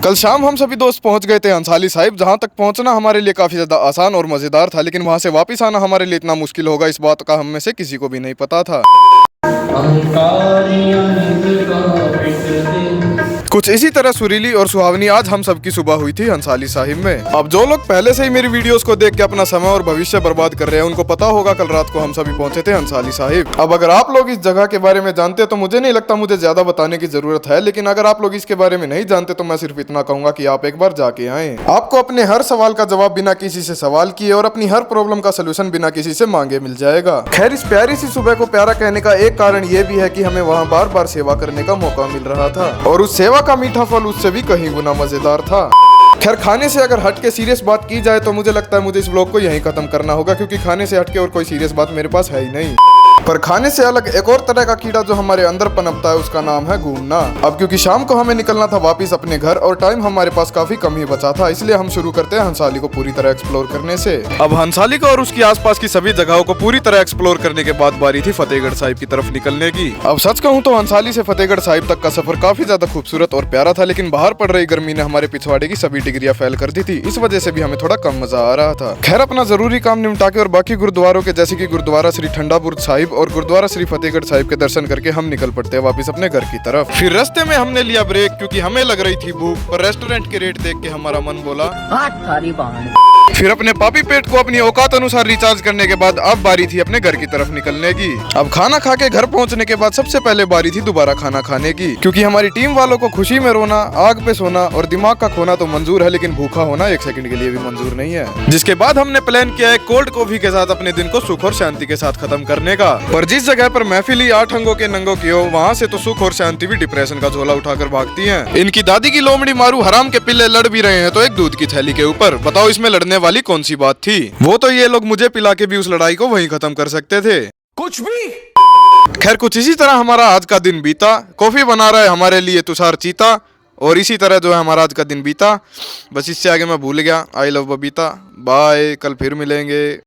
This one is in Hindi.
कल शाम हम सभी दोस्त पहुंच गए थे अंसाली साहिब, जहां तक पहुंचना हमारे लिए काफी ज्यादा आसान और मजेदार था, लेकिन वहां से वापस आना हमारे लिए इतना मुश्किल होगा इस बात का हम में से किसी को भी नहीं पता था। कुछ इसी तरह सुरीली और सुहावनी आज हम सबकी सुबह हुई थी अंसाली साहिब में। अब जो लोग पहले से ही मेरी वीडियोस को देख के अपना समय और भविष्य बर्बाद कर रहे हैं उनको पता होगा कल रात को हम सभी पहुंचे थे अंसाली साहिब। अब अगर आप लोग इस जगह के बारे में जानते तो मुझे नहीं लगता मुझे ज्यादा बताने की जरूरत है, लेकिन अगर आप लोग इसके बारे में नहीं जानते तो मैं सिर्फ इतना कहूंगा कि आप एक बार जाके आए। आपको अपने हर सवाल का जवाब बिना किसी से सवाल किए और अपनी हर प्रॉब्लम का सोल्यूशन बिना किसी से मांगे मिल जाएगा। खैर, इस प्यारी सी सुबह को प्यारा कहने का एक कारण ये भी है कि हमें वहाँ बार बार सेवा करने का मौका मिल रहा था और उस सेवा का मीठा फल उससे भी कहीं गुना मजेदार था। खैर, खाने से अगर हट के सीरियस बात की जाए तो मुझे लगता है मुझे इस ब्लॉग को यहीं खत्म करना होगा, क्योंकि खाने से हट के और कोई सीरियस बात मेरे पास है ही नहीं। पर खाने से अलग एक और तरह का कीड़ा जो हमारे अंदर पनपता है उसका नाम है घूमना। अब क्योंकि शाम को हमें निकलना था वापस अपने घर और टाइम हमारे पास काफी कम ही बचा था, इसलिए हम शुरू करते हैं हंसाली को पूरी तरह एक्सप्लोर करने से। अब हंसाली को और उसकी आसपास की सभी जगहों को पूरी तरह एक्सप्लोर करने के बाद बारी थी फतेहगढ़ साहिब की तरफ निकलने की। अब सच कहूँ तो हंसाली से फतेहगढ़ साहिब तक का सफर काफी ज्यादा खूबसूरत और प्यारा था, लेकिन बाहर पड़ रही गर्मी ने हमारे पिछवाड़े की सभी डिग्रियां फेल कर दी थी। इस वजह से भी हमें थोड़ा कम मजा आ रहा था। खैर, अपना जरूरी काम निपटा के और बाकी गुरुद्वारों के जैसे कि गुरुद्वारा श्री ठंडा बुर्ज साहिब और गुरुद्वारा श्री फतेहगढ़ साहिब के दर्शन करके हम निकल पड़ते हैं वापस अपने घर की तरफ। फिर रास्ते में हमने लिया ब्रेक, क्योंकि हमें लग रही थी भूख, पर रेस्टोरेंट के रेट देख के हमारा मन बोला फिर अपने पापी पेट को अपनी औकात अनुसार रिचार्ज करने के बाद अब बारी थी अपने घर की तरफ निकलने की। अब खाना खा के घर पहुंचने के बाद सबसे पहले बारी थी दोबारा खाना खाने की, क्योंकि हमारी टीम वालों को खुशी में रोना, आग पे सोना और दिमाग का खोना तो मंजूर है, लेकिन भूखा होना एक सेकंड के लिए भी मंजूर नहीं है। जिसके बाद हमने प्लान किया है कोल्ड कॉफी के साथ अपने दिन को सुख और शांति के साथ खत्म करने का। पर जिस जगह पर महफिली 8 अंगों के नंगों की हो, वहाँ से तो सुख और शांति भी डिप्रेशन का झोला उठाकर भागती है। इनकी दादी की लोमड़ी मारू हराम के पिल्ले लड़ भी रहे हैं तो एक दूध की थैली के ऊपर। बताओ इसमें लड़ने वाली कौन सी बात थी? वो तो ये लोग मुझे पिला के भी उस लड़ाई को वहीं खत्म कर सकते थे। कुछ भी। खैर, कुछ इसी तरह हमारा आज का दिन बीता। कॉफी बना रहा है हमारे लिए तुषार चीता और इसी तरह जो है हमारा आज का दिन बीता। बस इससे आगे मैं भूल गया। I love Babita. बाय, कल फिर मिलेंगे।